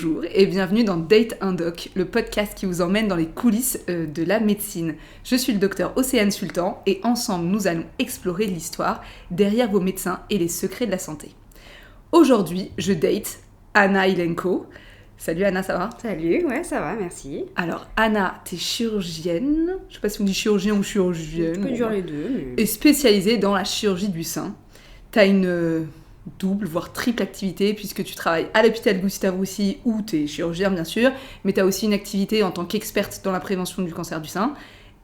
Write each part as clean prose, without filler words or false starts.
Bonjour et bienvenue dans Date un Doc, le podcast qui vous emmène dans les coulisses de la médecine. Je suis le docteur Océane Sultan et ensemble nous allons explorer l'histoire derrière vos médecins et les secrets de la santé. Aujourd'hui, je date Anna Ilenko. Salut Anna, ça va ? Salut, ouais, ça va, merci. Alors Anna, t'es chirurgienne, je sais pas si on dit chirurgien ou chirurgienne. Tu peux dire les deux. Mais... Et spécialisée dans la chirurgie du sein. T'as une double, voire triple activité, puisque tu travailles à l'hôpital Gustave Roussy, où tu es chirurgien bien sûr, mais tu as aussi une activité en tant qu'experte dans la prévention du cancer du sein,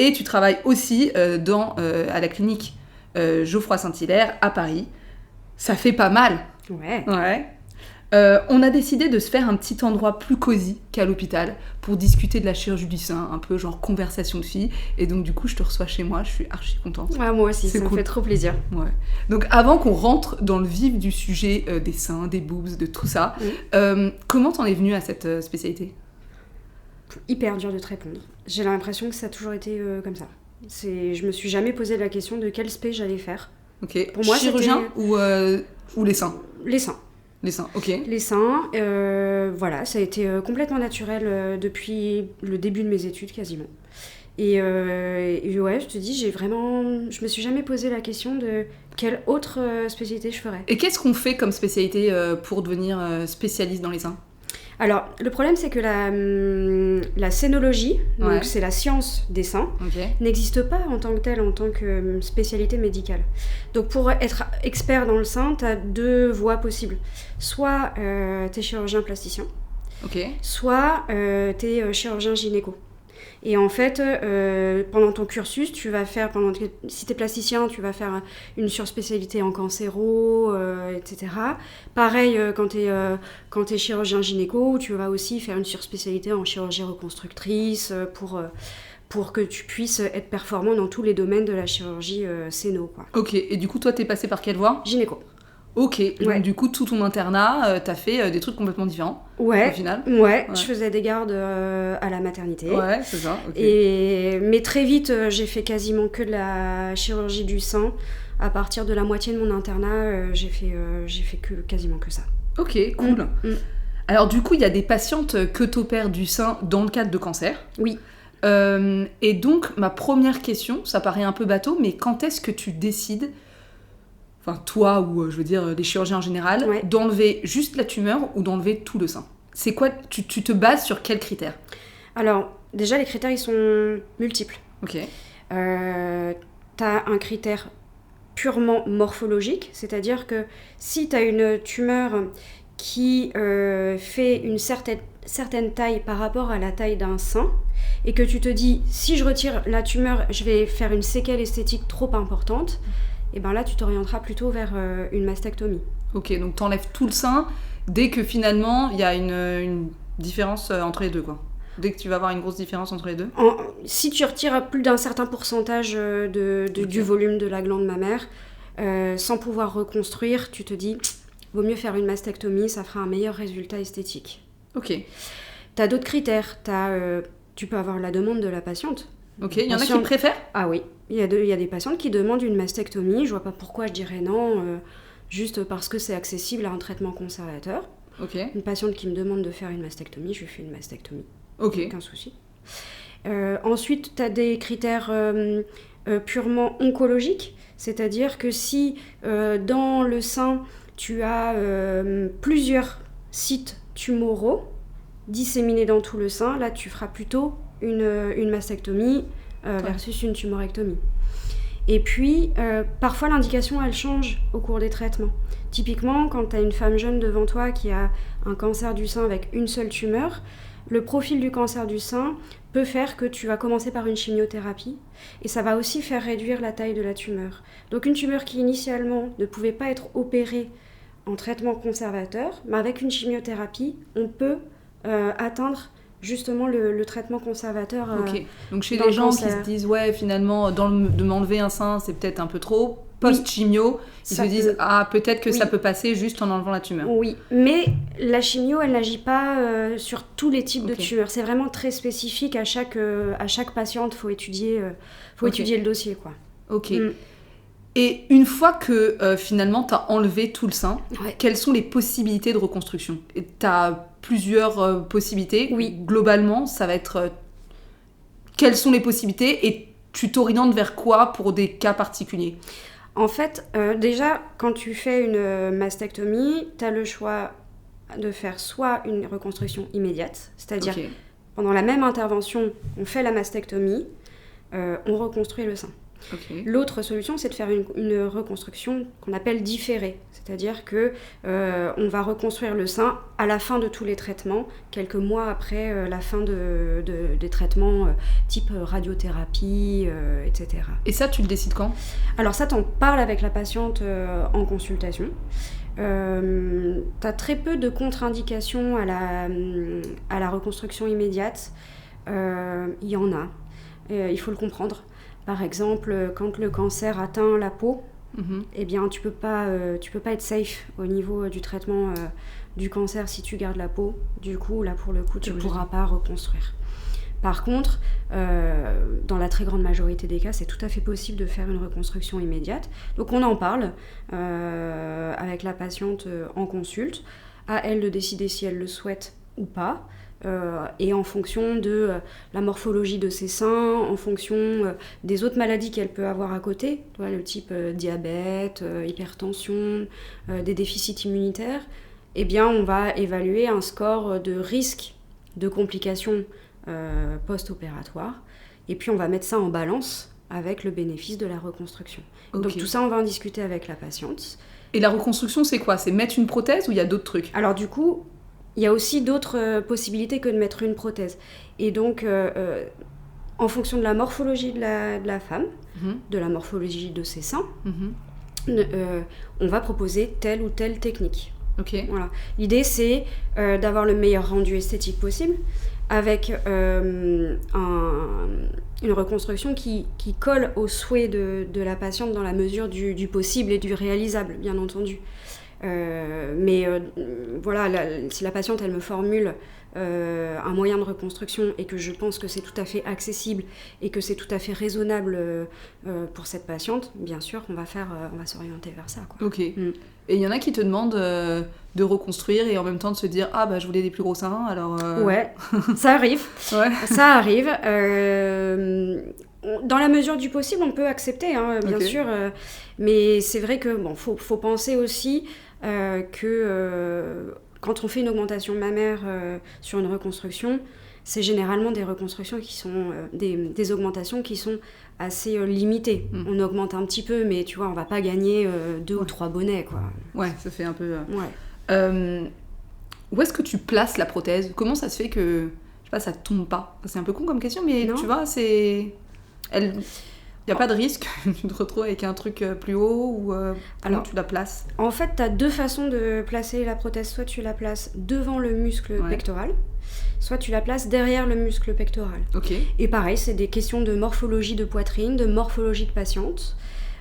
et tu travailles aussi à la clinique Geoffroy Saint-Hilaire à Paris. Ça fait pas mal. Ouais. On a décidé de se faire un petit endroit plus cosy qu'à l'hôpital pour discuter de la chirurgie du sein, un peu genre conversation de filles. Et donc du coup, je te reçois chez moi, je suis archi contente. Ouais, moi aussi, ça me fait trop plaisir. Ouais. Donc avant qu'on rentre dans le vif du sujet des seins, des boobs, de tout ça, comment t'en es venue à cette spécialité ? Hyper dur de te répondre. J'ai l'impression que ça a toujours été comme ça. Je me suis jamais posé la question de quel spé j'allais faire. Ok. Pour moi, chirurgien ou les seins ? Les seins. Les seins, ok. Les seins, voilà, ça a été complètement naturel depuis le début de mes études quasiment. Et ouais, je te dis, je me suis jamais posé la question de quelle autre spécialité je ferais. Et qu'est-ce qu'on fait comme spécialité pour devenir spécialiste dans les seins ? Alors, le problème, c'est que la scénologie, donc c'est la science des seins, n'existe pas en tant que telle, en tant que spécialité médicale. Donc, pour être expert dans le sein, tu as deux voies possibles. Soit tu es chirurgien plasticien, soit tu es chirurgien gynéco. Et en fait, pendant ton cursus, tu vas faire, si tu es plasticien, tu vas faire une surspécialité en cancéro, etc. Pareil, quand tu es chirurgien gynéco, tu vas aussi faire une surspécialité en chirurgie reconstructrice pour que tu puisses être performant dans tous les domaines de la chirurgie séno, quoi. Ok, et du coup, toi, t'es passé par quelle voie ? Gynéco. Ok, donc du coup, tout ton internat, t'as fait des trucs complètement différents, au final. Ouais, je faisais des gardes à la maternité. Ouais, c'est ça, ok. Mais très vite, j'ai fait quasiment que de la chirurgie du sein. À partir de la moitié de mon internat, j'ai fait quasiment que ça. Ok, cool. Alors du coup, il y a des patientes que t'opères du sein dans le cadre de cancer. Oui. Et donc, ma première question, ça paraît un peu bateau, mais quand est-ce que tu décides... Enfin, toi ou je veux dire les chirurgiens en général, d'enlever juste la tumeur ou d'enlever tout le sein ? C'est quoi ? Tu te bases sur quels critères ? Alors, déjà, les critères, ils sont multiples. Ok. T'as un critère purement morphologique, c'est-à-dire que si t'as une tumeur qui fait une certaine taille par rapport à la taille d'un sein, et que tu te dis, si je retire la tumeur, je vais faire une séquelle esthétique trop importante, et bien là, tu t'orienteras plutôt vers une mastectomie. Ok, donc t'enlèves tout le sein dès que finalement, il y a une différence entre les deux, quoi. Dès que tu vas avoir une grosse différence entre les deux. Si tu retires plus d'un certain pourcentage du volume de la glande mammaire, sans pouvoir reconstruire, tu te dis, vaut mieux faire une mastectomie, ça fera un meilleur résultat esthétique. Ok. T'as d'autres critères. Tu peux avoir la demande de la patiente. Ok, il y en a qui préfèrent ? Ah oui, il y a des patientes qui demandent une mastectomie. Je vois pas pourquoi je dirais non, juste parce que c'est accessible à un traitement conservateur. Ok. Une patiente qui me demande de faire une mastectomie, je lui fais une mastectomie. Ok. Aucun souci. Ensuite, tu as des critères purement oncologiques, c'est-à-dire que si dans le sein, tu as plusieurs sites tumoraux disséminés dans tout le sein, là, tu feras plutôt une mastectomie versus une tumorectomie. Et puis, parfois, l'indication, elle change au cours des traitements. Typiquement, quand tu as une femme jeune devant toi qui a un cancer du sein avec une seule tumeur, le profil du cancer du sein peut faire que tu vas commencer par une chimiothérapie et ça va aussi faire réduire la taille de la tumeur. Donc, une tumeur qui, initialement, ne pouvait pas être opérée en traitement conservateur, mais avec une chimiothérapie, on peut atteindre justement le traitement conservateur. Ok, donc chez les gens qui se disent finalement de m'enlever un sein c'est peut-être un peu trop, post-chimio, ils se disent peut-être que ça peut passer juste en enlevant la tumeur. Oui, mais la chimio elle n'agit pas sur tous les types de tumeurs, c'est vraiment très spécifique à chaque patiente, faut étudier le dossier, quoi. Ok. Et une fois que finalement tu as enlevé tout le sein, quelles sont les possibilités de reconstruction ? Tu as plusieurs possibilités. Oui. Globalement, ça va être quelles sont les possibilités et tu t'orientes vers quoi pour des cas particuliers? En fait, déjà, quand tu fais une mastectomie, tu as le choix de faire soit une reconstruction immédiate, c'est-à-dire pendant la même intervention, on fait la mastectomie, on reconstruit le sein. L'autre solution, c'est de faire une reconstruction qu'on appelle différée, c'est-à-dire que on va reconstruire le sein à la fin de tous les traitements, quelques mois après la fin des traitements type radiothérapie, etc. Et ça, tu le décides quand? Alors ça, t'en parles avec la patiente en consultation. T'as très peu de contre-indications à la reconstruction immédiate. Il y en a. Il faut le comprendre. Par exemple, quand le cancer atteint la peau, eh bien, tu peux pas être safe au niveau du traitement du cancer si tu gardes la peau. Du coup, là, pour le coup, tu ne pourras pas reconstruire. Par contre, dans la très grande majorité des cas, c'est tout à fait possible de faire une reconstruction immédiate. Donc, on en parle avec la patiente en consulte. À elle de décider si elle le souhaite ou pas. Et en fonction de la morphologie de ses seins, en fonction des autres maladies qu'elle peut avoir à côté, tu vois, le type diabète, hypertension, des déficits immunitaires, eh bien on va évaluer un score de risque de complications post-opératoires, et puis on va mettre ça en balance avec le bénéfice de la reconstruction. Donc tout ça, on va en discuter avec la patiente. Et la reconstruction, c'est quoi? C'est mettre une prothèse ou il y a d'autres trucs? Alors du coup, il y a aussi d'autres possibilités que de mettre une prothèse. Et donc, en fonction de la morphologie de la femme, de la morphologie de ses seins, on va proposer telle ou telle technique. Voilà. L'idée, c'est d'avoir le meilleur rendu esthétique possible, avec une reconstruction qui colle aux souhaits de la patiente dans la mesure du possible et du réalisable, bien entendu. Voilà, si la patiente elle me formule un moyen de reconstruction et que je pense que c'est tout à fait accessible et que c'est tout à fait raisonnable pour cette patiente, bien sûr on va s'orienter vers ça, quoi. Et il y en a qui te demandent de reconstruire et en même temps de se dire ah bah je voulais des plus gros seins, alors ouais, ça arrive. Ça arrive. Dans la mesure du possible, on peut accepter, hein, bien sûr, mais c'est vrai que faut penser aussi que quand on fait une augmentation mammaire sur une reconstruction, c'est généralement des reconstructions qui sont des augmentations qui sont assez limitées. On augmente un petit peu, mais tu vois, on va pas gagner 2 ou 3 bonnets, quoi. Ouais, ça fait un peu. Où est-ce que tu places la prothèse? Comment ça se fait que, je sais pas, ça tombe pas? C'est un peu con comme question, mais tu vois, il n'y a pas de risque que tu te retrouves avec un truc plus haut ou alors tu la places? En fait, tu as 2 façons de placer la prothèse. Soit tu la places devant le muscle pectoral, soit tu la places derrière le muscle pectoral. Et pareil, c'est des questions de morphologie de poitrine, de morphologie de patiente.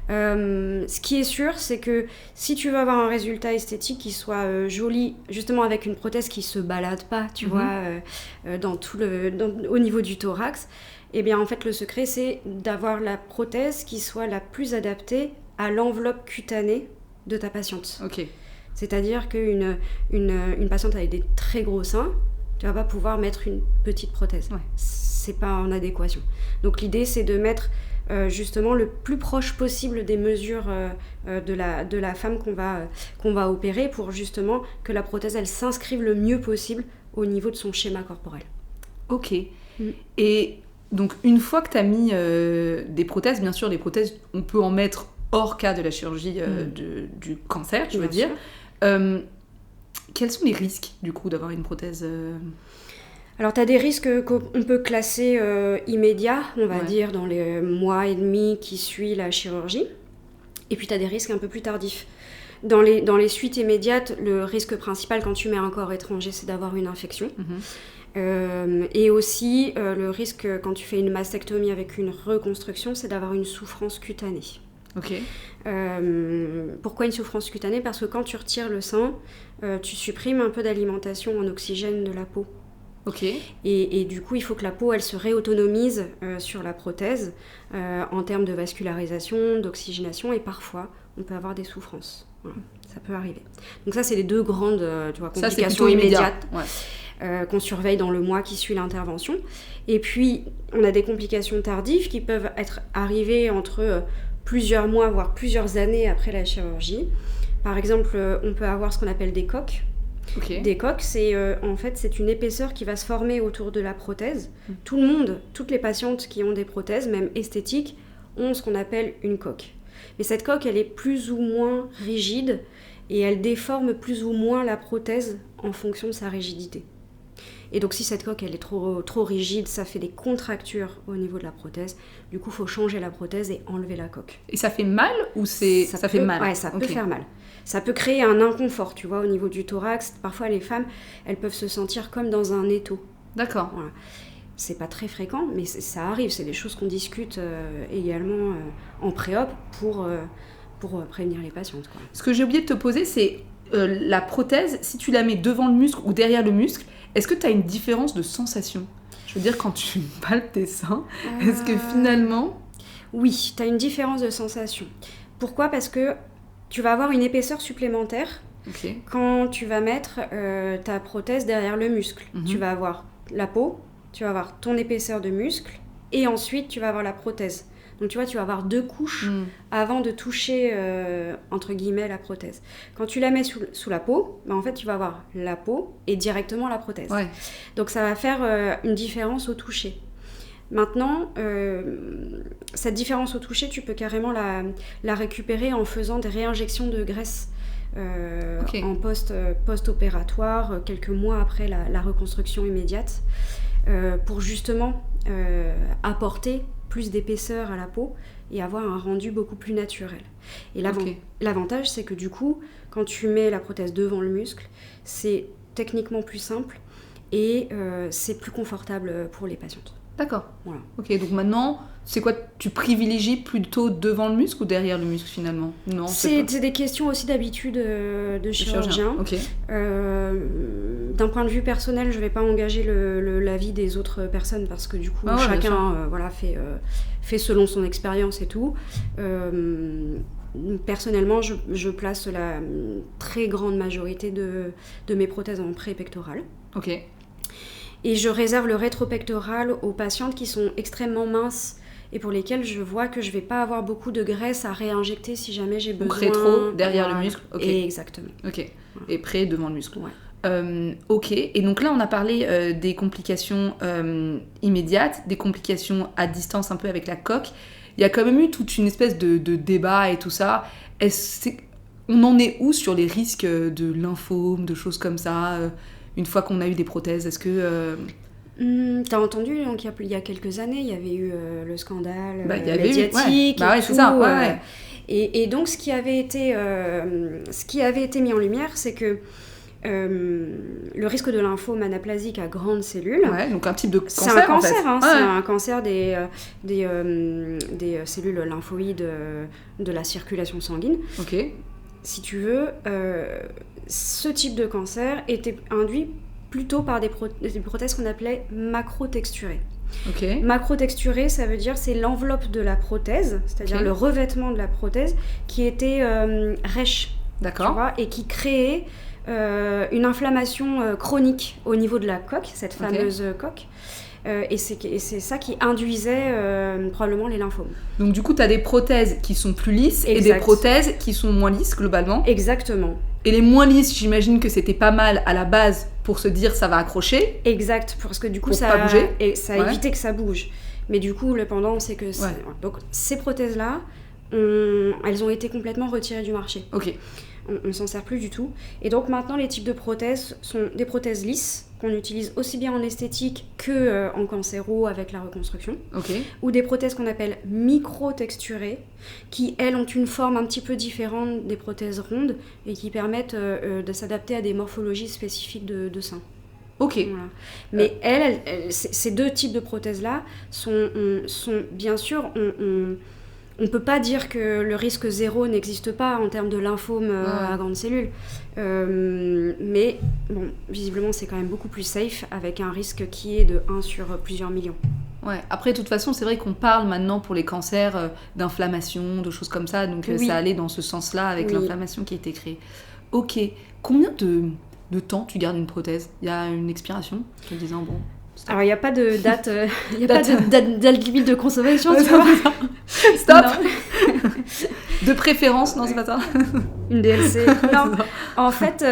Ce qui est sûr, c'est que si tu veux avoir un résultat esthétique qui soit joli, justement avec une prothèse qui se balade pas, tu vois, au niveau du thorax, eh bien en fait le secret c'est d'avoir la prothèse qui soit la plus adaptée à l'enveloppe cutanée de ta patiente. C'est-à-dire qu'une une patiente avec des très gros seins, tu vas pas pouvoir mettre une petite prothèse. C'est pas en adéquation. Donc l'idée c'est de mettre justement le plus proche possible des mesures de la femme qu'on va opérer pour justement que la prothèse elle s'inscrive le mieux possible au niveau de son schéma corporel. Et donc une fois que tu as mis des prothèses, bien sûr les prothèses on peut en mettre hors cas de la chirurgie du cancer, je veux dire. Quels sont les risques du coup d'avoir une prothèse Alors, tu as des risques qu'on peut classer immédiats, on va dire, dans les mois et demi qui suivent la chirurgie. Et puis, tu as des risques un peu plus tardifs. Dans les suites immédiates, le risque principal quand tu mets un corps étranger, c'est d'avoir une infection. Et aussi, le risque quand tu fais une mastectomie avec une reconstruction, c'est d'avoir une souffrance cutanée. Pourquoi une souffrance cutanée? Parce que quand tu retires le sein, tu supprimes un peu d'alimentation en oxygène de la peau. Ok. Et du coup, il faut que la peau, elle se réautonomise sur la prothèse en termes de vascularisation, d'oxygénation, et parfois, on peut avoir des souffrances. Voilà, ça peut arriver. Donc ça, c'est les deux grandes complications immédiates qu'on surveille dans le mois qui suit l'intervention. Et puis, on a des complications tardives qui peuvent arriver entre plusieurs mois, voire plusieurs années après la chirurgie. Par exemple, on peut avoir ce qu'on appelle des coques. Okay. Des coques, c'est une épaisseur qui va se former autour de la prothèse. Tout le monde, toutes les patientes qui ont des prothèses, même esthétiques, ont ce qu'on appelle une coque. Mais cette coque, elle est plus ou moins rigide et elle déforme plus ou moins la prothèse en fonction de sa rigidité. Et donc si cette coque elle est trop rigide, ça fait des contractures au niveau de la prothèse. Du coup, il faut changer la prothèse et enlever la coque. Et ça fait mal ou ça fait mal? Ouais, ça peut faire mal. Ça peut créer un inconfort, tu vois, au niveau du thorax. Parfois, les femmes, elles peuvent se sentir comme dans un étau. D'accord. Voilà. C'est pas très fréquent, mais ça arrive. C'est des choses qu'on discute également en pré-op pour prévenir les patientes, quoi. Ce que j'ai oublié de te poser, c'est la prothèse, si tu la mets devant le muscle ou derrière le muscle, est-ce que tu as une différence de sensation? Je veux dire, quand tu palpes tes seins, est-ce que finalement... Oui, tu as une différence de sensation. Pourquoi? Parce que tu vas avoir une épaisseur supplémentaire quand tu vas mettre ta prothèse derrière le muscle. Tu vas avoir la peau, tu vas avoir ton épaisseur de muscle, et ensuite tu vas avoir la prothèse. Donc tu vois, tu vas avoir 2 couches avant de toucher, entre guillemets, la prothèse. Quand tu la mets sous la peau, en fait, tu vas avoir la peau et directement la prothèse. Ouais. Donc ça va faire une différence au toucher. Maintenant, cette différence au toucher, tu peux carrément la récupérer en faisant des réinjections de graisse en post-opératoire, quelques mois après la reconstruction immédiate, pour justement apporter plus d'épaisseur à la peau et avoir un rendu beaucoup plus naturel. Et l'avantage, c'est que du coup, quand tu mets la prothèse devant le muscle, c'est techniquement plus simple et c'est plus confortable pour les patientes. D'accord. Voilà. Ok, donc maintenant, c'est quoi? Tu privilégies plutôt devant le muscle ou derrière le muscle finalement? Non, c'est des questions aussi d'habitude de chirurgien. Okay. D'un point de vue personnel, je ne vais pas engager l'avis des autres personnes parce que du coup, chacun fait selon son expérience et tout. Personnellement, je place la très grande majorité de mes prothèses en pré-pectoral. Ok. Et je réserve le rétropectoral aux patientes qui sont extrêmement minces et pour lesquelles je vois que je ne vais pas avoir beaucoup de graisse à réinjecter si jamais j'ai besoin. Donc rétro, derrière le muscle. Okay. Exactement. Ok. Et près, devant le muscle. Ouais. Ok. Et donc là, on a parlé des complications immédiates, des complications à distance un peu avec la coque. Il y a quand même eu toute une espèce de débat et tout ça. On en est où sur les risques de lymphome, de choses comme ça une fois qu'on a eu des prothèses? Est-ce que... T'as entendu, donc il y a quelques années, il y avait eu le scandale médiatique. C'est ça. Ouais. Et donc ce qui avait été mis en lumière, c'est que le risque de lymphome anaplasique à grandes cellules. Ouais, donc un type de cancer. C'est un cancer, en fait. C'est un cancer des cellules lymphoïdes de la circulation sanguine. Ok. Si tu veux, ce type de cancer était induit plutôt par des prothèses qu'on appelait macrotexturées. Okay. Macrotexturé, ça veut dire c'est l'enveloppe de la prothèse, c'est-à-dire le revêtement de la prothèse qui était rêche. D'accord. Tu vois, et qui créait une inflammation chronique au niveau de la coque, cette fameuse coque. Et c'est ça qui induisait probablement les lymphomes. Donc du coup, tu as des prothèses qui sont plus lisses et des prothèses qui sont moins lisses globalement. Exactement. Et les moins lisses, j'imagine que c'était pas mal à la base pour se dire ça va accrocher. Exact, parce que du coup ça pas bouger. Et ça évitait que ça bouge. Mais du coup, le pendant, c'est que... Donc ces prothèses-là, elles ont été complètement retirées du marché. Ok. On ne s'en sert plus du tout. Et donc maintenant, les types de prothèses sont des prothèses lisses qu'on utilise aussi bien en esthétique que en cancéro avec la reconstruction. Okay. Ou des prothèses qu'on appelle micro-texturées, qui, elles, ont une forme un petit peu différente des prothèses rondes et qui permettent de s'adapter à des morphologies spécifiques de seins. Ok. Voilà. Mais ces deux types de prothèses-là sont bien sûr... on peut pas dire que le risque zéro n'existe pas en termes de lymphome à grandes cellules. Mais bon, visiblement, c'est quand même beaucoup plus safe avec un risque qui est de 1 sur plusieurs millions. Ouais. Après, de toute façon, c'est vrai qu'on parle maintenant pour les cancers d'inflammation, de choses comme ça. Donc, ça allait dans ce sens-là avec l'inflammation qui a été créée. Ok. Combien de temps tu gardes une prothèse ? Il y a une expiration en te disant, bon... Alors, il n'y a pas de date, date limite de consommation, tu vois. Stop. De préférence, non, c'est pas ça. Une DLC. Non. En fait,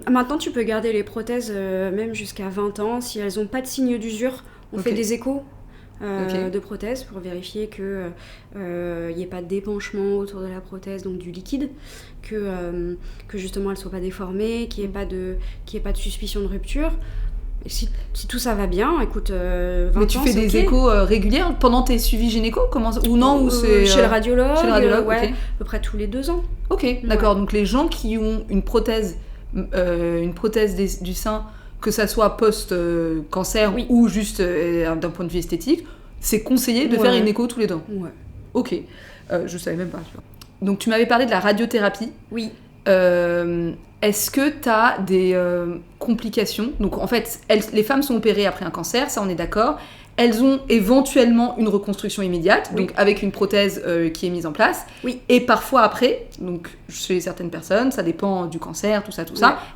maintenant, tu peux garder les prothèses même jusqu'à 20 ans. Si elles n'ont pas de signe d'usure, on fait des échos de prothèses pour vérifier qu'il n'y ait pas d'épanchement autour de la prothèse, donc du liquide, que justement, elle ne soit pas déformée, qu'il n'y ait pas de suspicion de rupture. Et si tout ça va bien, écoute, 20 Mais tu fais des échos réguliers pendant tes suivis gynéco ou non, ou c'est chez le radiologue, ouais, à peu près tous les 2 ans. Ok, d'accord. Donc les gens qui ont une prothèse du sein, que ça soit post-cancer ou juste d'un point de vue esthétique, c'est conseillé de faire une écho tous les 2 ans. Ouais. Ok, je savais même pas. Tu vois. Donc tu m'avais parlé de la radiothérapie. Oui. Est-ce que tu as des complications ? Donc en fait, les femmes sont opérées après un cancer, ça on est d'accord. Elles ont éventuellement une reconstruction immédiate, donc avec une prothèse qui est mise en place. Oui. Et parfois après, donc chez certaines personnes, ça dépend du cancer, tout ça,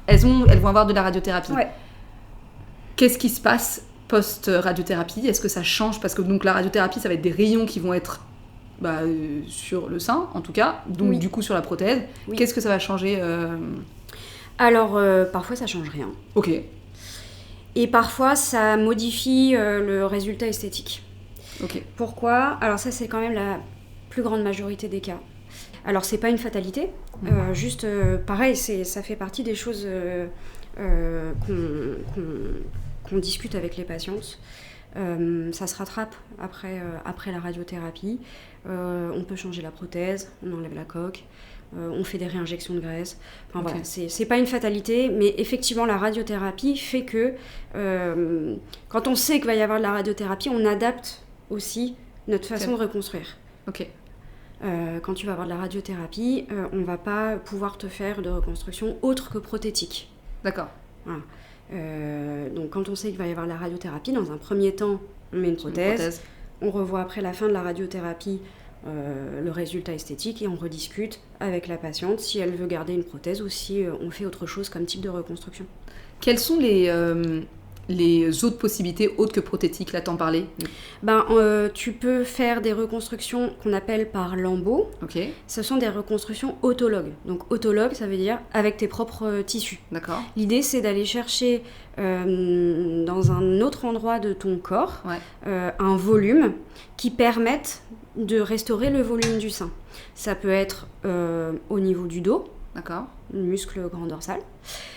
elles vont avoir de la radiothérapie. Ouais. Qu'est-ce qui se passe post-radiothérapie ? Est-ce que ça change ? Parce que donc la radiothérapie, ça va être des rayons qui vont être sur le sein, en tout cas, donc du coup sur la prothèse. Oui. Qu'est-ce que ça va changer Alors, parfois ça change rien. Ok. Et parfois ça modifie le résultat esthétique. Ok. Pourquoi ? Alors ça, c'est quand même la plus grande majorité des cas. Alors c'est pas une fatalité, juste pareil, ça fait partie des choses qu'on discute avec les patientes. Ça se rattrape après la radiothérapie. On peut changer la prothèse, on enlève la coque, on fait des réinjections de graisse. Enfin, voilà, c'est pas une fatalité, mais effectivement la radiothérapie fait que quand on sait qu'il va y avoir de la radiothérapie, on adapte aussi notre façon de reconstruire. Ok. Quand tu vas avoir de la radiothérapie, on va pas pouvoir te faire de reconstruction autre que prothétique. D'accord. Voilà. Donc quand on sait qu'il va y avoir de la radiothérapie, dans un premier temps, on met une prothèse. On revoit après la fin de la radiothérapie le résultat esthétique et on rediscute avec la patiente si elle veut garder une prothèse ou si on fait autre chose comme type de reconstruction. Quelles sont les autres possibilités autres que prothétiques, là t'en parlais ? Tu peux faire des reconstructions qu'on appelle par lambeaux. Okay. Ce sont des reconstructions autologues. Donc autologue, ça veut dire avec tes propres tissus. D'accord. L'idée, c'est d'aller chercher dans un autre endroit de ton corps un volume qui permette de restaurer le volume du sein. Ça peut être au niveau du dos. D'accord. Le muscle grand dorsal.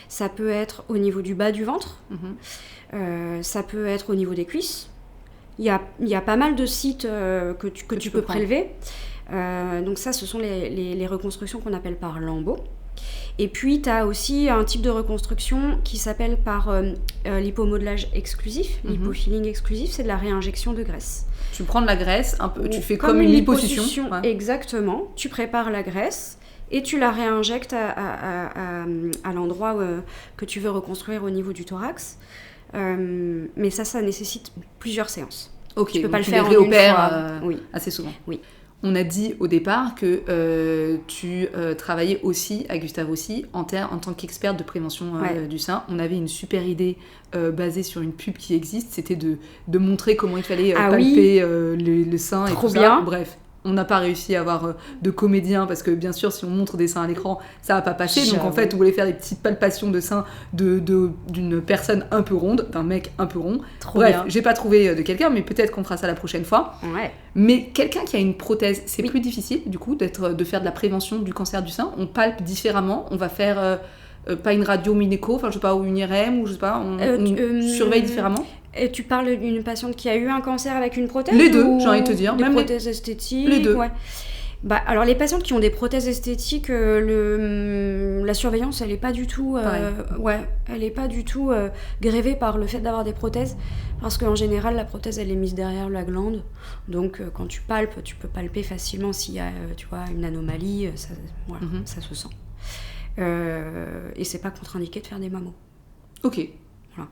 Ça peut être au niveau du bas du ventre. Ça peut être au niveau des cuisses. Il y a pas mal de sites que tu peux prélever. Donc ça, ce sont les reconstructions qu'on appelle par lambeaux. Et puis, tu as aussi un type de reconstruction qui s'appelle par lipomodelage exclusif, lipofilling exclusif, c'est de la réinjection de graisse. Tu prends de la graisse, un peu, tu fais comme une liposuction. Exactement. Tu prépares la graisse et tu la réinjectes à l'endroit que tu veux reconstruire au niveau du thorax. Mais ça nécessite plusieurs séances. Ok, tu peux pas le tu faire les en une réopères fois. Assez souvent. Oui. On a dit au départ que tu travaillais aussi à Gustave Roussy en tant qu'experte de prévention du sein. On avait une super idée basée sur une pub qui existe, c'était de montrer comment il fallait palper le sein et tout ça. Bref. On n'a pas réussi à avoir de comédien parce que bien sûr si on montre des seins à l'écran ça va pas passer. Donc en fait on voulait faire des petites palpations de seins d'une personne un peu ronde, d'un mec un peu rond. Bref, j'ai pas trouvé de quelqu'un mais peut-être qu'on fera ça la prochaine fois. Ouais. Mais quelqu'un qui a une prothèse, c'est plus difficile du coup de faire de la prévention du cancer du sein. On palpe différemment, on va faire pas une radio minéco, enfin je sais pas, ou une IRM ou je sais pas, on surveille différemment. Et tu parles d'une patiente qui a eu un cancer avec une prothèse? Les deux, j'ai envie de te dire. Des prothèses esthétiques? Les deux. Ouais. Alors les patientes qui ont des prothèses esthétiques, la surveillance, elle est pas du tout, elle est pas du tout grévée par le fait d'avoir des prothèses, parce qu'en général la prothèse elle est mise derrière la glande, donc quand tu palpes, tu peux palper facilement s'il y a, tu vois, une anomalie, ça se sent. Et c'est pas contre-indiqué de faire des mammos. Ok. Voilà.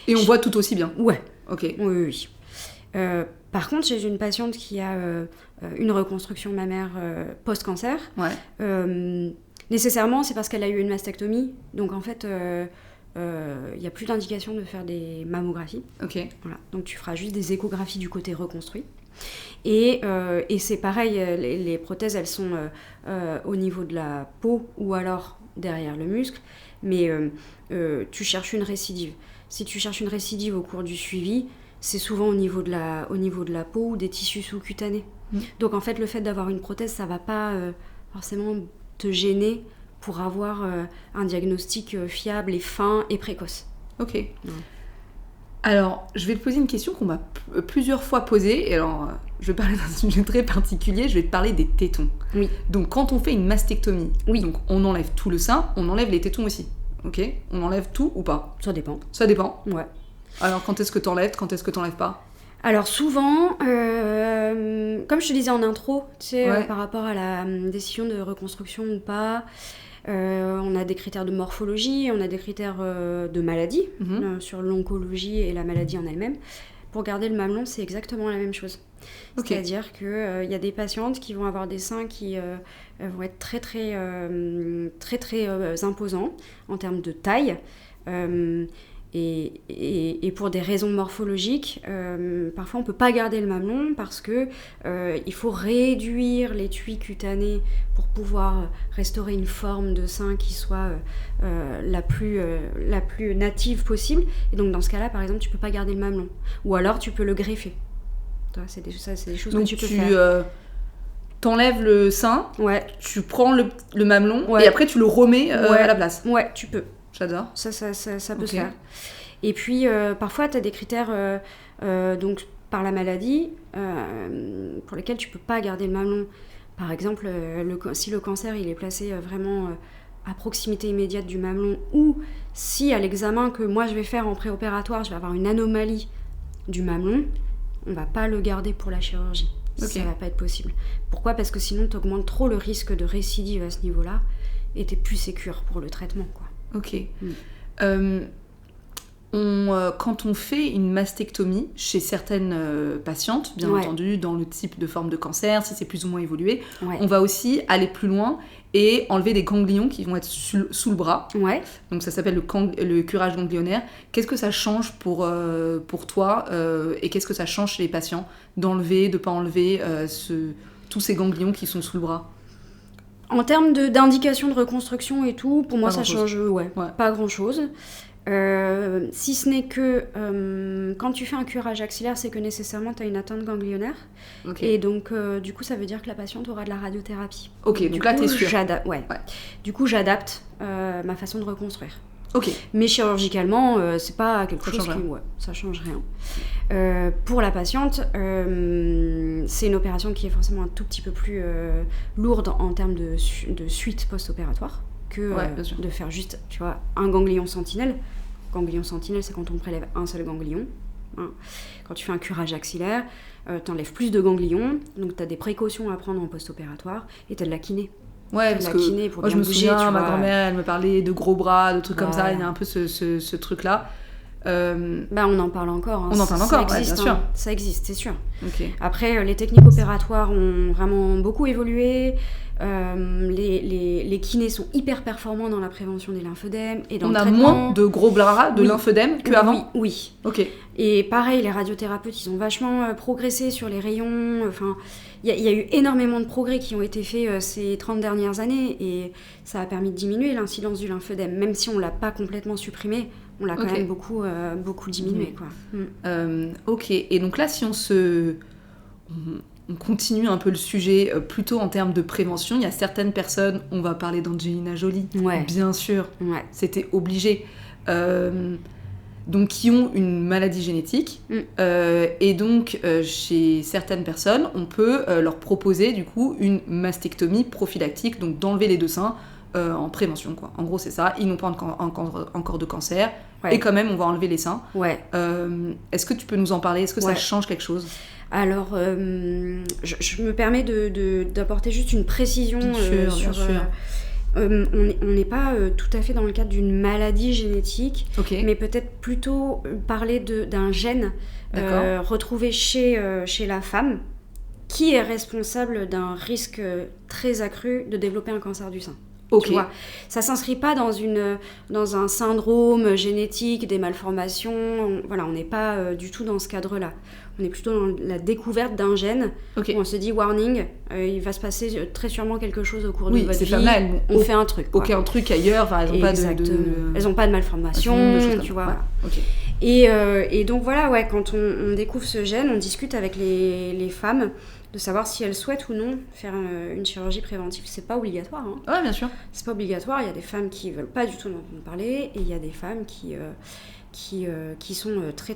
Et on voit tout aussi bien. Ouais. Ok. Oui. Par contre, j'ai une patiente qui a une reconstruction mammaire post-cancer. Ouais. Nécessairement, c'est parce qu'elle a eu une mastectomie. Donc en fait, il n'y a plus d'indication de faire des mammographies. Ok. Voilà. Donc tu feras juste des échographies du côté reconstruit. Et c'est pareil, les prothèses, elles sont au niveau de la peau ou alors derrière le muscle. Mais tu cherches une récidive. Si tu cherches une récidive au cours du suivi, c'est souvent au niveau de la peau ou des tissus sous-cutanés. Donc en fait, le fait d'avoir une prothèse, ça va pas forcément te gêner pour avoir un diagnostic fiable et fin et précoce. Ok. Alors, je vais te poser une question qu'on m'a plusieurs fois posée. Et alors, je vais parler d'un sujet très particulier. Je vais te parler des tétons. Oui. Donc, quand on fait une mastectomie, Oui. donc on enlève tout le sein, on enlève les tétons aussi. Ok. On enlève tout ou pas? Ça dépend. Ça dépend. Ouais. Alors, quand est-ce que t'enlèves? Quand est-ce que t'enlèves pas? Alors souvent, comme je te disais en intro, tu sais, par rapport à la décision de reconstruction ou pas, on a des critères de morphologie, on a des critères de maladie, sur l'oncologie et la maladie en elle-même. Pour garder le mamelon, c'est exactement la même chose. Okay. C'est-à-dire qu'il y a des patientes qui vont avoir des seins qui vont être très très imposants en termes de taille. Et pour des raisons morphologiques, parfois on ne peut pas garder le mamelon parce que il faut réduire l'étui cutané pour pouvoir restaurer une forme de sein qui soit la plus native possible. Et donc dans ce cas-là, par exemple, tu ne peux pas garder le mamelon. Ou alors tu peux le greffer. C'est des choses donc que tu peux faire. T'enlèves le sein, tu prends le mamelon et après tu le remets à la place. Ouais, tu peux. J'adore. Ça peut se faire. Et puis, parfois, tu as des critères donc, par la maladie pour lesquels tu ne peux pas garder le mamelon. Par exemple, si le cancer il est placé vraiment à proximité immédiate du mamelon, ou si à l'examen que moi je vais faire en préopératoire, je vais avoir une anomalie du mamelon, on ne va pas le garder pour la chirurgie. Ça ne va pas être possible. Pourquoi ? Parce que sinon, tu augmentes trop le risque de récidive à ce niveau-là et tu es plus sécure pour le traitement, quoi. Ok. Quand on fait une mastectomie chez certaines patientes, bien entendu, dans le type de forme de cancer, si c'est plus ou moins évolué, on va aussi aller plus loin et enlever des ganglions qui vont être sous le bras. Donc ça s'appelle le curage ganglionnaire. Qu'est-ce que ça change pour toi et qu'est-ce que ça change chez les patients d'enlever, de ne pas enlever tous ces ganglions qui sont sous le bras ? En termes d'indication de reconstruction et tout, pour moi, ça change pas grand-chose. Si ce n'est que quand tu fais un curage axillaire, c'est que nécessairement tu as une atteinte ganglionnaire. Et donc, du coup, ça veut dire que la patiente aura de la radiothérapie. Donc là, t'es sûre. Du coup, j'adapte ma façon de reconstruire. Ok. Mais chirurgicalement, c'est pas quelque chose qui... ça change rien. Pour la patiente, c'est une opération qui est forcément un tout petit peu plus lourde en termes de suite post-opératoire que de faire juste, tu vois, un ganglion sentinelle. Ganglion sentinelle, c'est quand on prélève un seul ganglion. Quand tu fais un curage axillaire, t'enlèves plus de ganglions, donc t'as des précautions à prendre en post-opératoire et t'as de la kiné. Parce que moi je me souviens, ma grand-mère elle me parlait de gros bras, de trucs comme ça, il y a un peu ce truc-là. On en parle encore. On en parle encore, bien sûr. Ça existe, c'est sûr. Après, les techniques opératoires ont vraiment beaucoup évolué. Les kinés sont hyper performants dans la prévention des lymphœdèmes et dans le traitement. On a moins de gros bras, de lymphœdèmes qu'avant. Oui. Ok. Et pareil, les radiothérapeutes, ils ont vachement progressé sur les rayons. Enfin, il y a eu énormément de progrès qui ont été faits ces 30 dernières années et ça a permis de diminuer l'incidence du lymphœdème. Même si on l'a pas complètement supprimé, on l'a quand même beaucoup diminué, quoi. Ok. Et donc là, si on continue un peu le sujet plutôt en termes de prévention. Il y a certaines personnes, on va parler d'Angelina Jolie, bien sûr, c'était obligé. donc qui ont une maladie génétique. Et donc, chez certaines personnes, on peut leur proposer du coup une mastectomie prophylactique, donc d'enlever les 2 seins en prévention, quoi. En gros, c'est ça. Ils n'ont pas encore de cancer, et quand même, on va enlever les seins. Est-ce que tu peux nous en parler ? Est-ce que ça change quelque chose ? Alors, je me permets d'apporter juste une précision sur... on n'est pas tout à fait dans le cadre d'une maladie génétique, mais peut-être plutôt parler d'un gène retrouvé chez la femme qui est responsable d'un risque très accru de développer un cancer du sein. Tu vois, ça s'inscrit pas dans un syndrome génétique, des malformations. On n'est pas du tout dans ce cadre-là. On est plutôt dans la découverte d'un gène où on se dit warning, il va se passer très sûrement quelque chose au cours de votre vie. On fait un truc. Aucun truc ailleurs. Enfin, elles n'ont pas de malformation. Tu vois. Et donc voilà, quand on découvre ce gène, on discute avec les femmes de savoir si elles souhaitent ou non faire une chirurgie préventive. C'est pas obligatoire. Ouais, bien sûr. C'est pas obligatoire. Il y a des femmes qui veulent pas du tout en entendre parler, et il y a des femmes qui sont très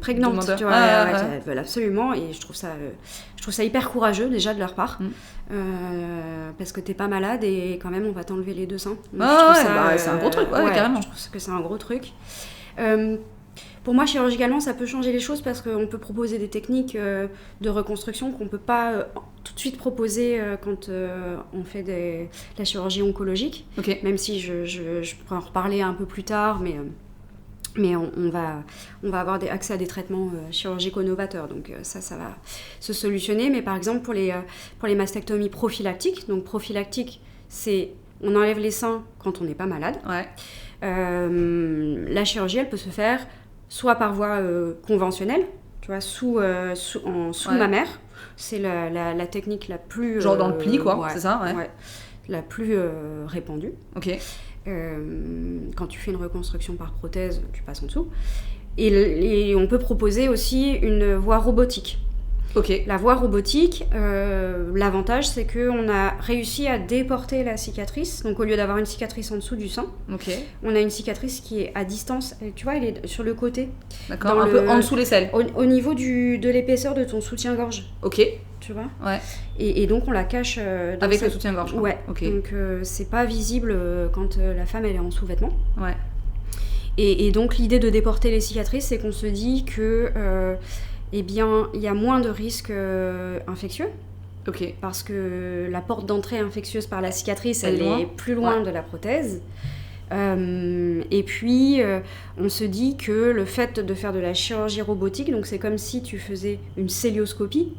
prégnantes. Tu vois, elles veulent absolument, et je trouve ça hyper courageux déjà de leur part, parce que t'es pas malade et quand même on va t'enlever les 2 seins. C'est un gros truc, carrément. Je trouve que c'est un gros truc. Pour moi, chirurgicalement, ça peut changer les choses parce qu'on peut proposer des techniques de reconstruction qu'on ne peut pas tout de suite proposer quand on fait de la chirurgie oncologique. Même si je pourrais en reparler un peu plus tard, mais on va avoir accès à des traitements chirurgicaux novateurs. Donc ça va se solutionner. Mais par exemple, pour les mastectomies prophylactiques, donc prophylactique, c'est on enlève les seins quand on n'est pas malade. La chirurgie, elle peut se faire soit par voie conventionnelle, tu vois, sous mammaire. C'est la technique la plus... Genre dans le pli, quoi, c'est ça, la plus répandue. Quand tu fais une reconstruction par prothèse, tu passes en dessous. Et on peut proposer aussi une voie robotique. La voie robotique, l'avantage, c'est qu'on a réussi à déporter la cicatrice. Donc, au lieu d'avoir une cicatrice en dessous du sein, on a une cicatrice qui est à distance. Tu vois, elle est sur le côté. D'accord, un peu en dessous les selles. Au niveau de l'épaisseur de ton soutien-gorge. Tu vois. Et donc, on la cache... avec le soutien-gorge. Donc, c'est pas visible quand la femme, elle est en sous-vêtements. Et donc, l'idée de déporter les cicatrices, c'est qu'on se dit que... il y a moins de risques infectieux. Parce que la porte d'entrée infectieuse par la cicatrice, elle est plus loin de la prothèse. Et puis, on se dit que le fait de faire de la chirurgie robotique, donc c'est comme si tu faisais une cœlioscopie.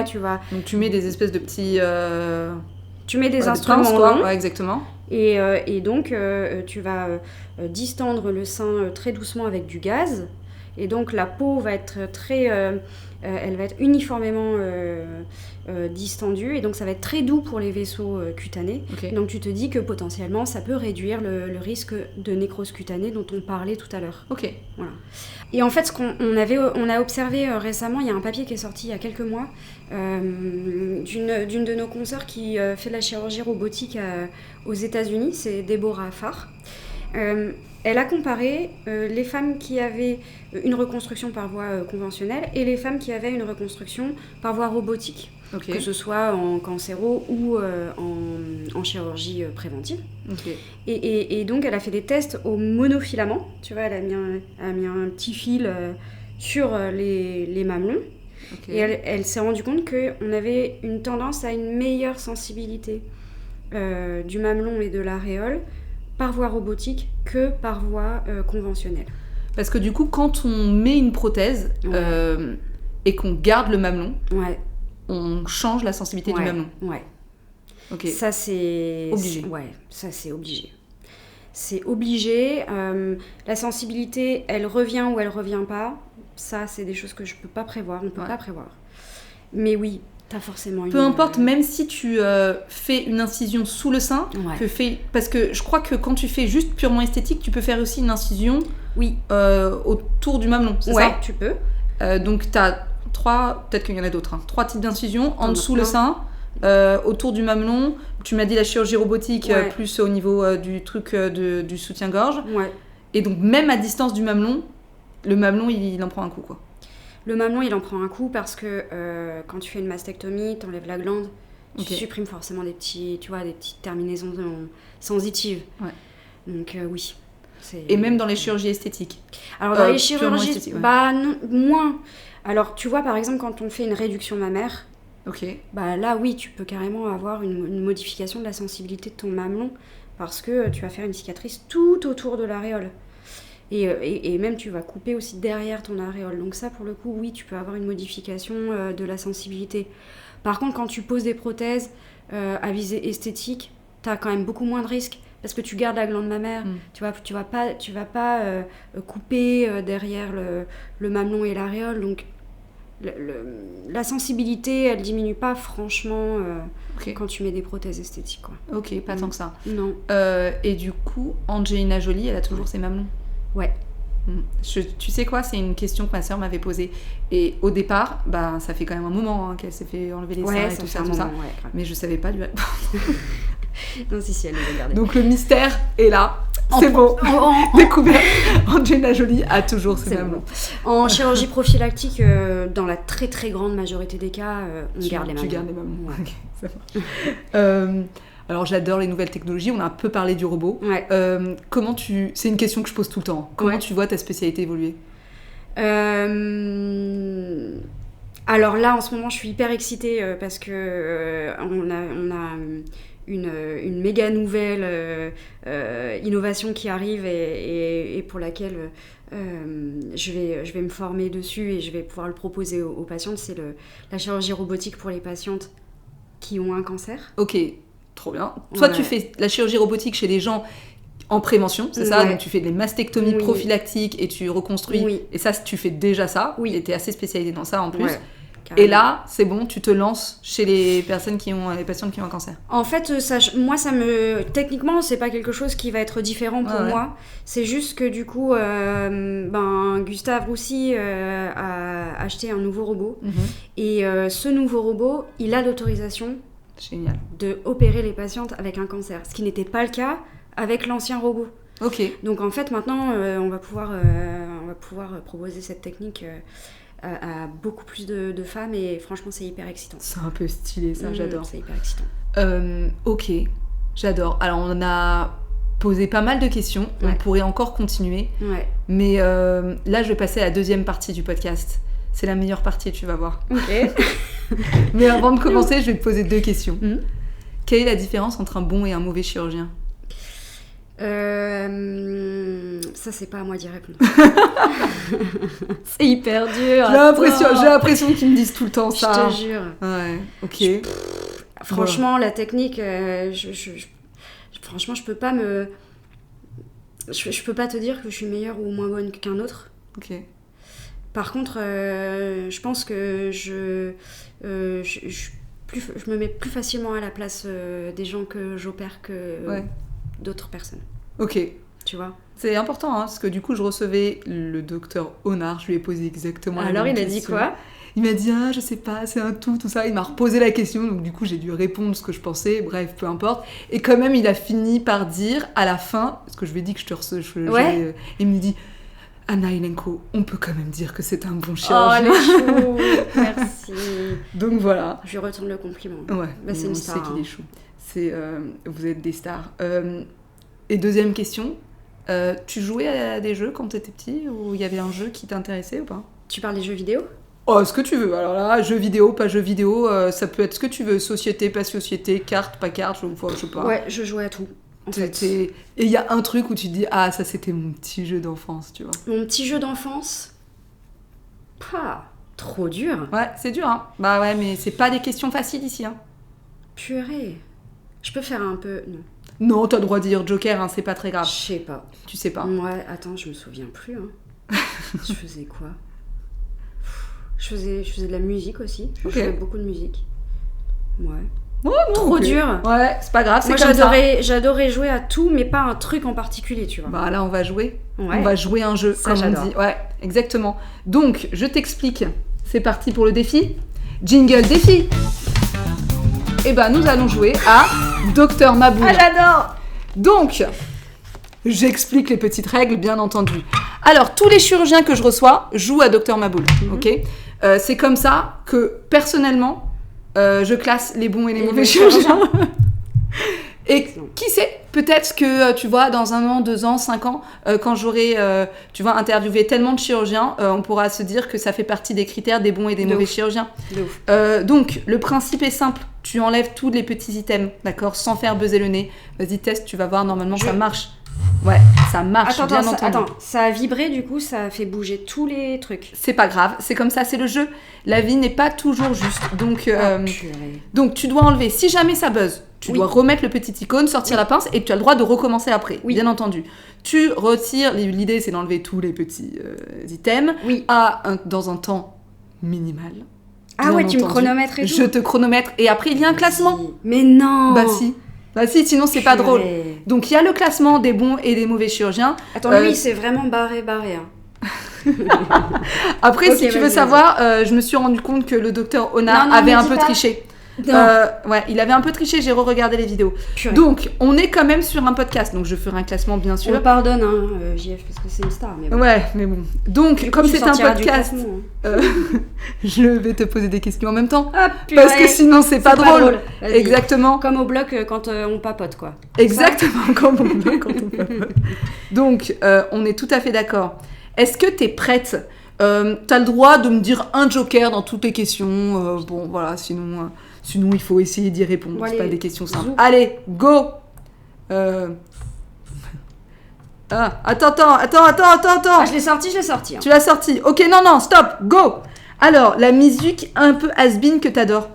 Tu vois, donc tu mets des espèces de petits... Tu mets des instruments longs. Exactement. Et donc, tu vas distendre le sein très doucement avec du gaz. Et donc la peau va être elle va être uniformément distendue, et donc ça va être très doux pour les vaisseaux cutanés. Donc tu te dis que potentiellement ça peut réduire le risque de nécrose cutanée dont on parlait tout à l'heure. Voilà. Et en fait, on a observé récemment, il y a un papier qui est sorti il y a quelques mois d'une de nos consoeurs qui fait de la chirurgie robotique aux États-Unis, c'est Deborah Farr. Elle a comparé les femmes qui avaient une reconstruction par voie conventionnelle et les femmes qui avaient une reconstruction par voie robotique, que ce soit en cancéro ou en chirurgie préventive. Et donc, elle a fait des tests au monofilament. Tu vois, elle a mis un petit fil sur les mamelons. Et elle s'est rendue compte qu'on avait une tendance à une meilleure sensibilité du mamelon et de l'aréole par voie robotique que par voie conventionnelle. Parce que du coup, quand on met une prothèse et qu'on garde le mamelon, on change la sensibilité du mamelon. Ça, c'est... obligé. Ça, c'est obligé. C'est obligé. La sensibilité, elle revient ou elle revient pas. Ça, c'est des choses que je peux pas prévoir. On peut pas prévoir. Mais oui, t'as forcément peu importe, même si tu fais une incision sous le sein, parce que je crois que quand tu fais juste purement esthétique, tu peux faire aussi une incision autour du mamelon, c'est ça ? Tu peux. Donc t'as 3, peut-être qu'il y en a d'autres, 3 types d'incisions en dessous le sein, Autour du mamelon, tu m'as dit la chirurgie robotique, Ouais. plus au niveau du truc du soutien-gorge. Ouais. Et donc, même à distance du mamelon, le mamelon, il en prend un coup, quoi. Le mamelon, il en prend un coup parce que quand tu fais une mastectomie, t'enlèves la glande, tu Ok. supprimes forcément des petites terminaisons sensitives. Ouais. Donc oui. Et même dans les chirurgies esthétiques. Alors dans les purement chirurgies, esthétiques, ouais. bah non, moins. Alors tu vois par exemple quand on fait une réduction mammaire, Ok. bah là oui, tu peux carrément avoir une modification de la sensibilité de ton mamelon parce que tu vas faire une cicatrice tout autour de l'aréole. Et même tu vas couper aussi derrière ton aréole. Donc ça pour le coup, oui, tu peux avoir une modification de la sensibilité. Par contre, quand tu poses des prothèses à visée esthétique, tu as quand même beaucoup moins de risques parce que tu gardes la glande mammaire. Tu vas pas couper derrière le mamelon et l'aréole. Donc la sensibilité, elle diminue pas franchement Ok. quand tu mets des prothèses esthétiques, quoi. Ok, pas tant que ça. Non. Et du coup, Angelina Jolie, elle a toujours ses mamelons. Ouais. Tu sais quoi, c'est une question que ma sœur m'avait posée. Et au départ, bah, ça fait quand même un moment qu'elle s'est fait enlever les seins Ouais, et ça tout fait ça, un tout ça. moment, ouais, grave. Mais je savais pas lui répondre. Non, si, elle les a gardés. Donc le mystère est là. C'est bon. Découvert. Angelina Jolie a toujours ses C'est mamelons. En chirurgie prophylactique, dans la très très grande majorité des cas, on garde les mamelons. Tu gardes les mamelons. Ouais. Ok, ça marche. Alors j'adore les nouvelles technologies. On a un peu parlé du robot. Ouais. C'est une question que je pose tout le temps. Comment Ouais. tu vois ta spécialité évoluer? Alors là, en ce moment, je suis hyper excitée parce que on a une méga nouvelle innovation qui arrive et pour laquelle je vais me former dessus et je vais pouvoir le proposer aux patientes. C'est la chirurgie robotique pour les patientes qui ont un cancer. Ok, trop bien. Toi, tu fais la chirurgie robotique chez les gens en prévention, c'est ça? Ouais. Donc tu fais des mastectomies Oui. prophylactiques et tu reconstruis. Oui. Et ça, tu fais déjà ça. Oui. Et tu es assez spécialisée dans ça en plus. Ouais, Et là, c'est bon, tu te lances chez les patientes qui ont un cancer. En fait, techniquement, c'est pas quelque chose qui va être différent pour Ouais. moi. C'est juste que du coup, Gustave Roussy a acheté un nouveau robot. Et ce nouveau robot, il a l'autorisation Génial. de opérer les patientes avec un cancer. Ce qui n'était pas le cas avec l'ancien robot. Ok. Donc en fait, maintenant, on va pouvoir proposer cette technique à beaucoup plus de femmes. Et franchement, c'est hyper excitant. C'est un peu stylé, ça, j'adore. C'est hyper excitant. Ok, j'adore. Alors, on a posé pas mal de questions. On Ouais. pourrait encore continuer. Ouais. Mais là, je vais passer à la deuxième partie du podcast. C'est la meilleure partie, tu vas voir. Ok. Mais avant de commencer, je vais te poser deux questions. Mhm. Quelle est la différence entre un bon et un mauvais chirurgien? Ça, c'est pas à moi d'y répondre. C'est hyper dur. J'ai l'impression qu'ils me disent tout le temps Je ça. te jure. Ouais, ok. Franchement, la technique, franchement, je peux pas je peux pas te dire que je suis meilleure ou moins bonne qu'un autre. Ok. Par contre, je pense que je me mets plus facilement à la place des gens que j'opère que Ouais. d'autres personnes. Ok. Tu vois? C'est important, hein, parce que du coup, je recevais le docteur Honard. Je lui ai posé exactement la Alors, même il a dit question. quoi? Il m'a dit, je sais pas, c'est un tout ça. Il m'a reposé la question, donc du coup, j'ai dû répondre ce que je pensais. Bref, peu importe. Et quand même, il a fini par dire, à la fin, parce que je lui ai dit que je te recevais, Ouais. il me dit, Anna Ilenko, on peut quand même dire que c'est un bon Oh, chirurgien. les choux. Merci. Donc voilà. Je lui retourne le compliment. Ouais, Bah, c'est on une sait star. qu'il est chou. Vous êtes des stars. Et deuxième question, tu jouais à des jeux quand t'étais petit, ou il y avait un jeu qui t'intéressait ou pas? Tu parles des jeux vidéo? Oh, ce que tu veux. Alors là, jeux vidéo, pas jeux vidéo, ça peut être ce que tu veux. Société, pas société, carte, pas carte, je sais pas. Ouais, je jouais à tout. En fait. Et il y a un truc où tu te dis, ça c'était mon petit jeu d'enfance, tu vois. Mon petit jeu d'enfance. Trop dur. Ouais, c'est dur, hein. Bah ouais, mais c'est pas des questions faciles ici, hein. Purée. Je peux faire un peu. Non. Non, t'as le droit de dire Joker, hein, c'est pas très Je grave. sais pas. Tu sais pas. Ouais, attends, je me souviens plus. Hein. Je faisais quoi? Je faisais de la musique aussi. Je Ok. jouais beaucoup de musique. Ouais. Oh, non, Trop ok. dur. Ouais, c'est pas grave, c'est Moi, comme ça. j'adorais jouer à tout, mais pas un truc en particulier, tu vois. Bah là, on va jouer. Ouais. On va jouer un jeu, Ça, comme j'adore. on dit. Ouais, exactement. Donc, je t'explique. C'est parti pour le défi. Jingle défi. eh ben, nous allons jouer à Docteur Maboul. Ah, j'adore. Donc, j'explique les petites règles, bien entendu. Alors, tous les chirurgiens que je reçois jouent à Docteur Maboul, ok ? C'est comme ça que, personnellement, je classe les bons et les mauvais chirurgiens. Et qui sait, peut-être que, tu vois, dans 1 an, 2 ans, 5 ans, quand j'aurai, tu vois, interviewé tellement de chirurgiens, on pourra se dire que ça fait partie des critères des bons et des mauvais chirurgiens. De ouf. Donc, le principe est simple. Tu enlèves tous les petits items, d'accord ? Sans faire buzzer le nez. Vas-y, teste, tu vas voir, normalement, ça marche. Ouais, ça marche, bien entendu. Attends, ça a vibré, du coup, ça a fait bouger tous les trucs. C'est pas grave, c'est comme ça, c'est le jeu. La vie n'est pas toujours juste. Donc tu dois enlever, si jamais ça buzz, tu dois remettre le petit icône, sortir la pince et tu as le droit de recommencer après, bien entendu. Tu retires, l'idée c'est d'enlever tous les petits items dans un temps minimal. Ah ouais, tu me chronomètres et tout. Je te chronomètre et après il y a un classement. Mais non. Bah si, sinon c'est pas drôle. Donc il y a le classement des bons et des mauvais chirurgiens. Attends, lui il s'est vraiment barré. Hein. Après, si tu veux savoir, je me suis rendu compte que le docteur Ona avait un peu triché. Ouais, il avait un peu triché, j'ai re-regardé les vidéos. Purée. Donc, on est quand même sur un podcast, donc je ferai un classement bien sûr. On le pardonne, hein, JF, parce que c'est une star. Mais bon. Ouais, mais bon. Donc, comme c'est un podcast, hein. je vais te poser des questions en même temps. Ah, purée, parce que sinon, c'est pas drôle. Exactement. Comme au bloc quand on papote, quoi. Exactement, comme au bloc quand on papote. Donc, on est tout à fait d'accord. Est-ce que t'es prête ? T'as le droit de me dire un joker dans toutes les questions. Bon, voilà, sinon, il faut essayer d'y répondre. Bon, c'est pas des questions simples. Allez, go. Attends. Ah, je l'ai sorti. Hein. Tu l'as sorti. Ok, non, stop, go. Alors, la musique un peu has-been que t'adores.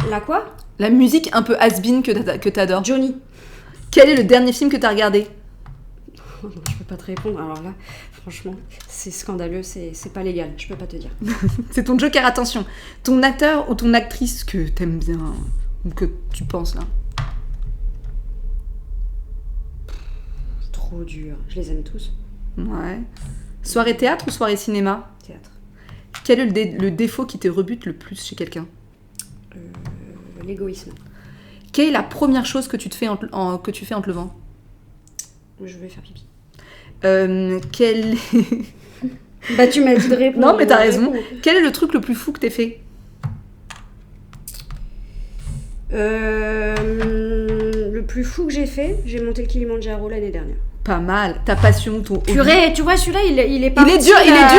La quoi ? La musique un peu has-been que t'adores. Johnny. Quel est le dernier film que t'as regardé ? Oh non, je peux pas te répondre. Alors là, franchement, c'est scandaleux, c'est pas légal. Je peux pas te dire. C'est ton joker, attention. Ton acteur ou ton actrice que t'aimes bien ou que tu penses là. Trop dur. Je les aime tous. Ouais. Soirée théâtre ou soirée cinéma ? Théâtre. Quel est le défaut qui te rebute le plus chez quelqu'un ? L'égoïsme. Quelle est la première chose que tu fais en te levant ? Je vais faire pipi. Quel... Bah tu m'as dit de répondre. Non mais t'as raison. Quel est le truc le plus fou que t'aies fait ? Le plus fou que j'ai fait, j'ai monté le Kilimanjaro l'année dernière. Pas mal. Ta passion, ton hobby. Purée, tu vois celui-là, il est pas. Il est dur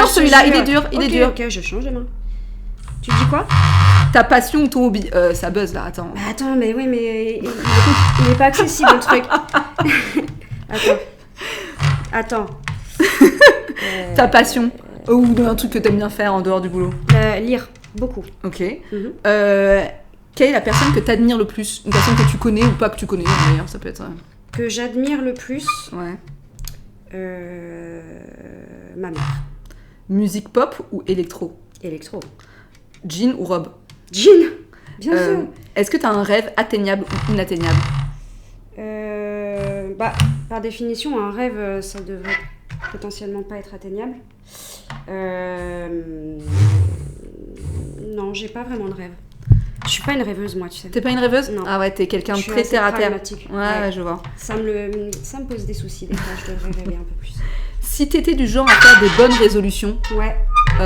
celui-là, il est dur. Ok, je change de main. Tu dis quoi ? Ta passion ou ton hobby. Ça buzz là, attends. Bah attends, mais oui, mais il est pas accessible le truc. Attends. Ta passion ou un truc que t'aimes bien faire en dehors du boulot. Lire, beaucoup. Ok. Quelle est la personne que t'admires le plus ? Une personne que tu connais ou pas que tu connais d'ailleurs, ça peut être... Que j'admire le plus ? Ouais. Ma mère. Musique pop ou électro ? Électro. Jean ou robe ? Jean, bien sûr. Est-ce que t'as un rêve atteignable ou inatteignable ? Bah, par définition, un rêve, ça devrait potentiellement pas être atteignable. Non, j'ai pas vraiment de rêve. Je suis pas une rêveuse, moi, tu sais. T'es pas une rêveuse ? Non. Ah ouais, t'es quelqu'un de très terre à terre. Ouais, je vois. Ça me pose des soucis, des fois, je devrais rêver un peu plus. Si t'étais du genre à faire des bonnes résolutions,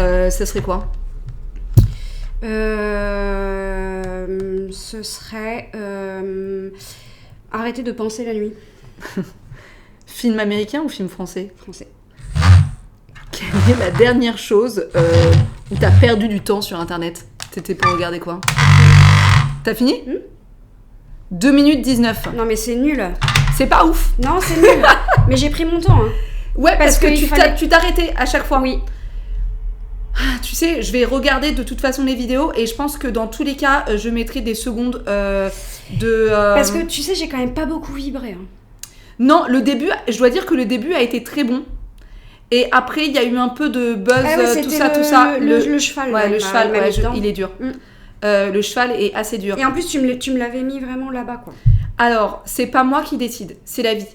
ça serait quoi ? Ce serait arrêter de penser la nuit. Film américain ou film français ? Français. Quelle est la dernière chose où t'as perdu du temps sur internet ? T'étais pour regarder quoi ? T'as fini ? 2 minutes 19. Non mais c'est nul. C'est pas ouf. Non, c'est nul. Mais j'ai pris mon temps. Hein. Ouais, parce que tu t'arrêtais à chaque fois. Oui. Tu sais, je vais regarder de toute façon les vidéos et je pense que dans tous les cas, je mettrai des secondes Parce que tu sais, j'ai quand même pas beaucoup vibré. Hein. Non, le début, je dois dire que le début a été très bon. Et après, il y a eu un peu de buzz, tout ça. Le cheval. Ouais, le cheval, il est dur. Le cheval est assez dur. Et en plus, tu me l'avais mis vraiment là-bas, quoi. Alors, c'est pas moi qui décide, c'est la vie.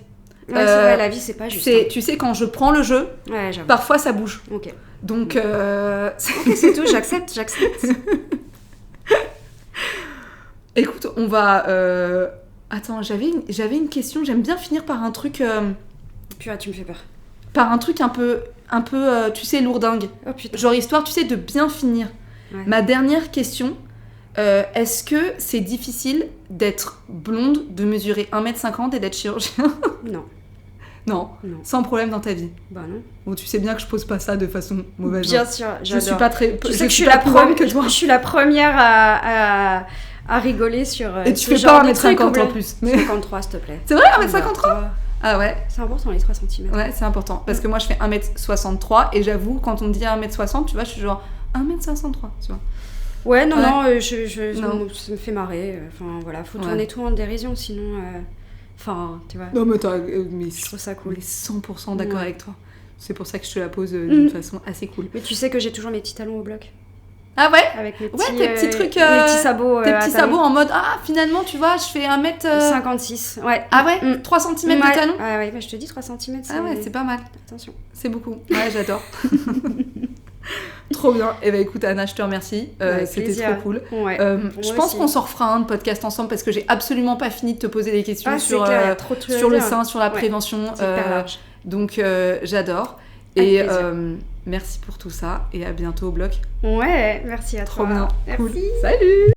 Ouais, c'est vrai, la vie, c'est pas juste. Tu sais, quand je prends le jeu, parfois ça bouge. Ok. Donc, ok, c'est tout, j'accepte. Écoute, on va... Attends, j'avais une question. J'aime bien finir par un truc... Purée, tu me fais peur. Par un truc un peu tu sais, lourdingue. Oh putain. Genre histoire, tu sais, de bien finir. Ouais. Ma dernière question, est-ce que c'est difficile d'être blonde, de mesurer 1m50 et d'être chirurgien? Non. Non, Non. sans problème dans ta vie. Bah non. Bon, tu sais bien que je pose pas ça de façon mauvaise. Bien hein. sûr, Je j'adore. suis pas très... Tu sais que je suis pas la plus grande première que toi. Je suis la première à rigoler sur. Et tu ce fais genre pas de 1m50 trucs, en ouais. plus. Mais... 53, s'il te plaît. C'est vrai, 1m53? Ah ouais. C'est important, les 3 cm. Ouais, c'est important. Parce que moi, je fais 1m63 et j'avoue, quand on me dit 1m60, tu vois, je suis genre 1m63, tu vois. Ouais, non, Ouais. non, Non. ça me fait marrer. Enfin, voilà, faut Ouais. tourner tout en dérision, sinon. Enfin, tu vois. Non, mais mais Je trouve ça cool. on est 100% d'accord Ouais. avec toi. C'est pour ça que je te la pose d'une Mhm. façon assez cool. Mais tu sais que j'ai toujours mes petits talons au bloc. Ah ouais? Avec mes petits, Ouais, tes petits trucs, mes petits sabots. Tes à petits talons. sabots en mode, ah, finalement, tu vois, je fais 1m... 56, ouais. Ah ouais? Mm. 3 cm Ouais. de talon? Ah ouais, bah, je te dis 3 cm. Ah ouais, c'est pas mal. Attention. C'est beaucoup. Ouais, j'adore. Trop bien. Et bah écoute, Anna, je te remercie. Avec C'était plaisir. trop cool. Ouais. Pour Je moi pense aussi. qu'on s'en refera un de podcast ensemble parce que j'ai absolument pas fini de te poser des questions Ah, c'est sur, clair, trop de trucs à sur le dire. sein, sur la Ouais. prévention. C'est hyper large. Donc j'adore. Avec Et plaisir. merci pour tout ça et à bientôt au bloc. Ouais, merci à Trop toi. bien. Merci. Cool. Salut!